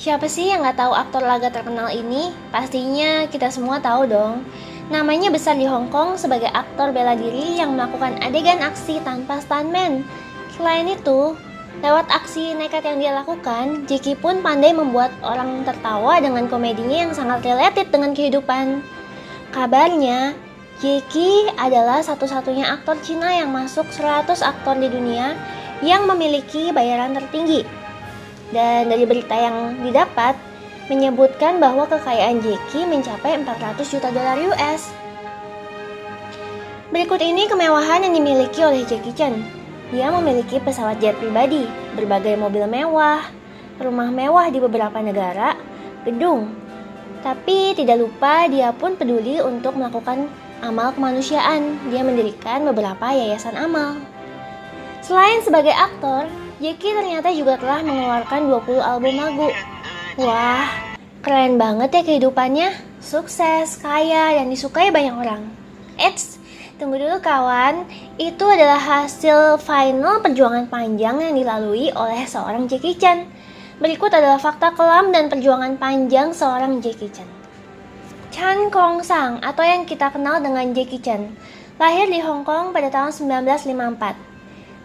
Siapa sih yang nggak tahu aktor laga terkenal ini? Pastinya kita semua tahu dong. Namanya besar di Hong Kong sebagai aktor bela diri yang melakukan adegan aksi tanpa stuntman. Selain itu, lewat aksi nekat yang dia lakukan, Jackie pun pandai membuat orang tertawa dengan komedinya yang sangat related dengan kehidupan. Kabarnya, Jackie adalah satu-satunya aktor Cina yang masuk 100 aktor di dunia yang memiliki bayaran tertinggi. Dan dari berita yang didapat, menyebutkan bahwa kekayaan Jackie mencapai 400 juta dolar US. Berikut ini kemewahan yang dimiliki oleh Jackie Chan. Dia memiliki pesawat jet pribadi, berbagai mobil mewah, rumah mewah di beberapa negara, gedung. Tapi tidak lupa dia pun peduli untuk melakukan amal kemanusiaan. Dia mendirikan beberapa yayasan amal. Selain sebagai aktor, Jackie ternyata juga telah mengeluarkan 20 album lagu. Wah, keren banget ya kehidupannya. Sukses, kaya, dan disukai banyak orang. Eits, tunggu dulu kawan. Itu adalah hasil final perjuangan panjang yang dilalui oleh seorang Jackie Chan. Berikut adalah fakta kelam dan perjuangan panjang seorang Jackie Chan. Chan Kong Sang atau yang kita kenal dengan Jackie Chan, lahir di Hong Kong pada tahun 1954.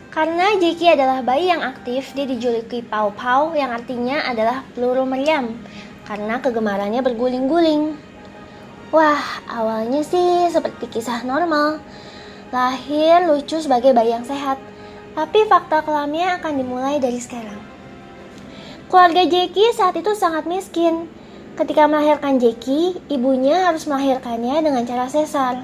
Karena Jackie adalah bayi yang aktif, dia dijuluki Pau Pau yang artinya adalah peluru meriam karena kegemarannya berguling-guling. Wah, awalnya sih seperti kisah normal. Lahir lucu sebagai bayi yang sehat, tapi fakta kelamnya akan dimulai dari sekarang. Keluarga Jackie saat itu sangat miskin. Ketika melahirkan Jackie, ibunya harus melahirkannya dengan cara sesar.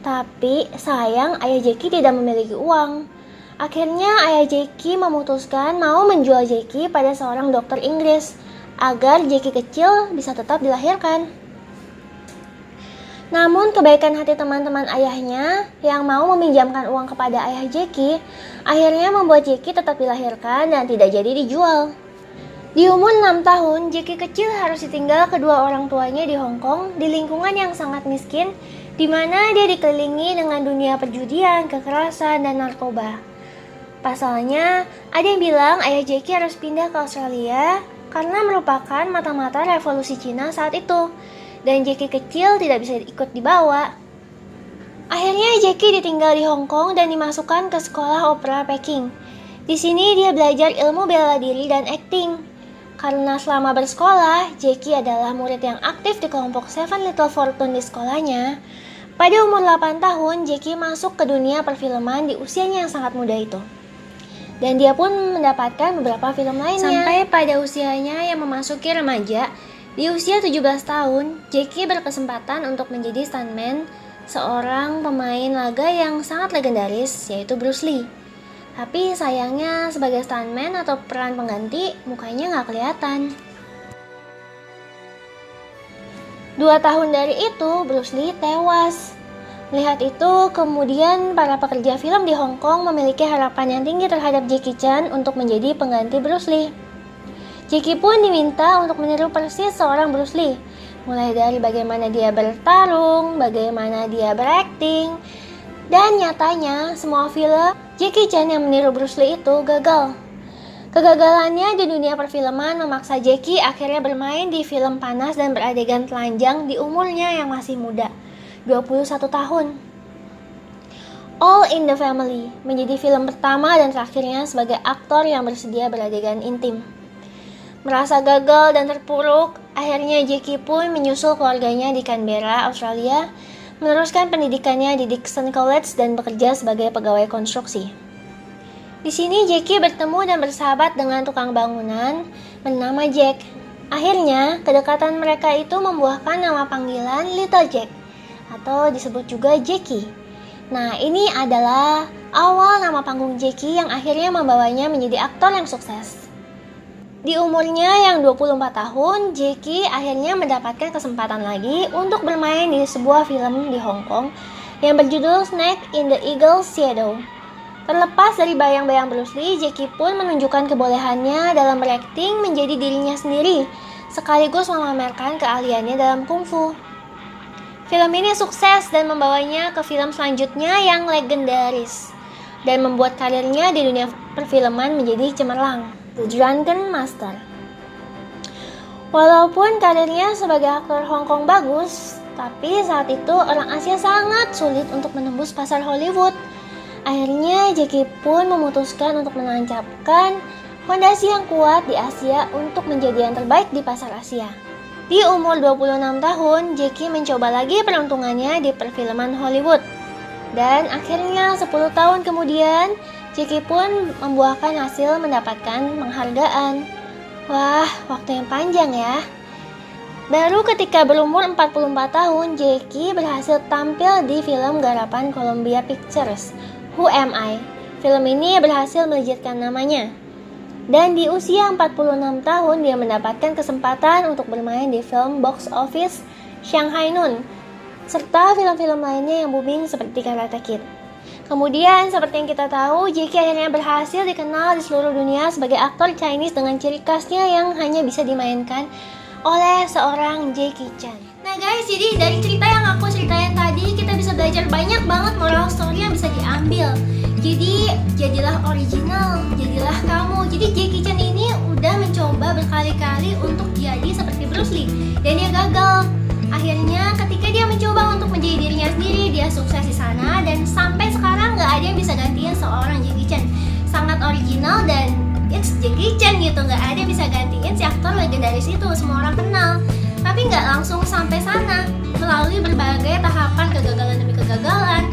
Tapi sayang ayah Jackie tidak memiliki uang. Akhirnya ayah Jackie memutuskan mau menjual Jackie pada seorang dokter Inggris agar Jackie kecil bisa tetap dilahirkan. Namun kebaikan hati teman-teman ayahnya yang mau meminjamkan uang kepada ayah Jackie akhirnya membuat Jackie tetap dilahirkan dan tidak jadi dijual. Di umur 6 tahun, Jackie kecil harus ditinggal kedua orang tuanya di Hong Kong di lingkungan yang sangat miskin, di mana dia dikelilingi dengan dunia perjudian, kekerasan, dan narkoba. Pasalnya, ada yang bilang ayah Jackie harus pindah ke Australia karena merupakan mata-mata revolusi Cina saat itu, dan Jackie kecil tidak bisa ikut dibawa. Akhirnya Jackie ditinggal di Hong Kong dan dimasukkan ke sekolah opera Peking. Di sini dia belajar ilmu bela diri dan akting. Karena selama bersekolah, Jackie adalah murid yang aktif di kelompok Seven Little Fortune di sekolahnya. Pada umur 8 tahun, Jackie masuk ke dunia perfilman di usianya yang sangat muda itu. Dan dia pun mendapatkan beberapa film lainnya. Sampai pada usianya yang memasuki remaja, di usia 17 tahun, Jackie berkesempatan untuk menjadi stuntman seorang pemain laga yang sangat legendaris, yaitu Bruce Lee. Tapi sayangnya sebagai stuntman atau peran pengganti, mukanya nggak kelihatan. 2 tahun dari itu, Bruce Lee tewas. Melihat itu, kemudian para pekerja film di Hong Kong memiliki harapan yang tinggi terhadap Jackie Chan untuk menjadi pengganti Bruce Lee. Jackie pun diminta untuk meniru persis seorang Bruce Lee, mulai dari bagaimana dia bertarung, bagaimana dia berakting, dan nyatanya semua film Jackie Chan yang meniru Bruce Lee itu gagal. Kegagalannya di dunia perfilman memaksa Jackie akhirnya bermain di film panas dan beradegan telanjang di umurnya yang masih muda, 21 tahun. All in the Family menjadi film pertama dan terakhirnya sebagai aktor yang bersedia beradegan intim. Merasa gagal dan terpuruk, akhirnya Jackie pun menyusul keluarganya di Canberra, Australia, meneruskan pendidikannya di Dickson College dan bekerja sebagai pegawai konstruksi. Di sini Jackie bertemu dan bersahabat dengan tukang bangunan bernama Jack. Akhirnya, kedekatan mereka itu membuahkan nama panggilan Little Jack, atau disebut juga Jackie. Nah, ini adalah awal nama panggung Jackie yang akhirnya membawanya menjadi aktor yang sukses. Di umurnya yang 24 tahun, Jackie akhirnya mendapatkan kesempatan lagi untuk bermain di sebuah film di Hong Kong yang berjudul Snake in the Eagle's Shadow. Terlepas dari bayang-bayang Bruce Lee, Jackie pun menunjukkan kebolehannya dalam berakting menjadi dirinya sendiri, sekaligus memamerkan keahliannya dalam kungfu. Film ini sukses dan membawanya ke film selanjutnya yang legendaris dan membuat karirnya di dunia perfilman menjadi cemerlang, The Drunken Master. Walaupun karirnya sebagai aktor Hong Kong bagus, tapi saat itu orang Asia sangat sulit untuk menembus pasar Hollywood. Akhirnya Jackie pun memutuskan untuk menancapkan fondasi yang kuat di Asia untuk menjadi yang terbaik di pasar Asia. Di umur 26 tahun, Jackie mencoba lagi peruntungannya di perfilman Hollywood. Dan akhirnya 10 tahun kemudian, Jackie pun membuahkan hasil mendapatkan penghargaan. Wah, waktu yang panjang ya. Baru ketika berumur 44 tahun, Jackie berhasil tampil di film garapan Columbia Pictures, Who Am I? Film ini berhasil melejitkan namanya. Dan di usia 46 tahun, dia mendapatkan kesempatan untuk bermain di film box office Shanghai Noon, serta film-film lainnya yang booming seperti Karate Kid. Kemudian, seperti yang kita tahu, Jackie akhirnya berhasil dikenal di seluruh dunia sebagai aktor Chinese dengan ciri khasnya yang hanya bisa dimainkan oleh seorang Jackie Chan. Nah guys, jadi dari cerita yang aku ceritain tadi, kita bisa belajar banyak banget moral story yang bisa diambil. Jadi, jadilah original, jadilah kamu. Jadi Jackie Chan ini udah mencoba berkali-kali untuk jadi seperti Bruce Lee, dan dia gagal. Akhirnya ketika dia mencoba untuk menjadi dirinya sendiri, dia sukses di sana, dan sampai sekarang nggak ada yang bisa gantiin seorang Jackie Chan. Sangat original dan it's Jackie Chan gitu, nggak ada yang bisa gantiin si aktor legendaris itu, semua orang kenal. Tapi nggak langsung sampai sana, melalui berbagai tahapan kegagalan demi kegagalan.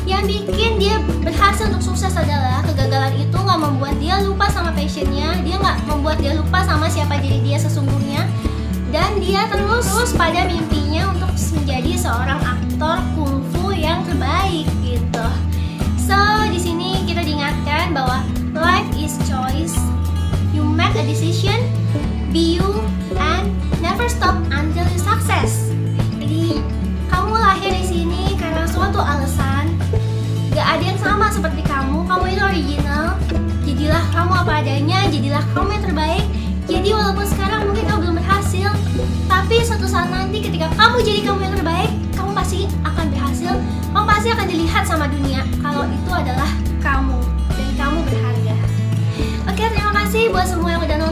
Yang bikin dia berhasil untuk sukses adalah kegagalan itu nggak membuat dia lupa sama passionnya, dia nggak membuat dia lupa sama siapa diri dia sesungguhnya, dan dia terus pada mimpinya untuk menjadi seorang aktor kungfu yang terbaik gitu. So di sini kita diingatkan bahwa life is choice. You make a decision, be you, and never stop until you success. Jadi kamu lahir di sini karena suatu alasan. Gak ada yang sama seperti kamu. Kamu itu original. Jadilah kamu apa adanya. Jadilah kamu yang terbaik. Jadi walaupun sekarang mungkin kamu belum berhasil, tapi suatu saat nanti ketika kamu jadi kamu yang terbaik, kamu pasti akan berhasil. Kamu pasti akan dilihat sama dunia kalau itu adalah kamu dan kamu berharga. Oke, terima kasih buat semua yang udah nonton.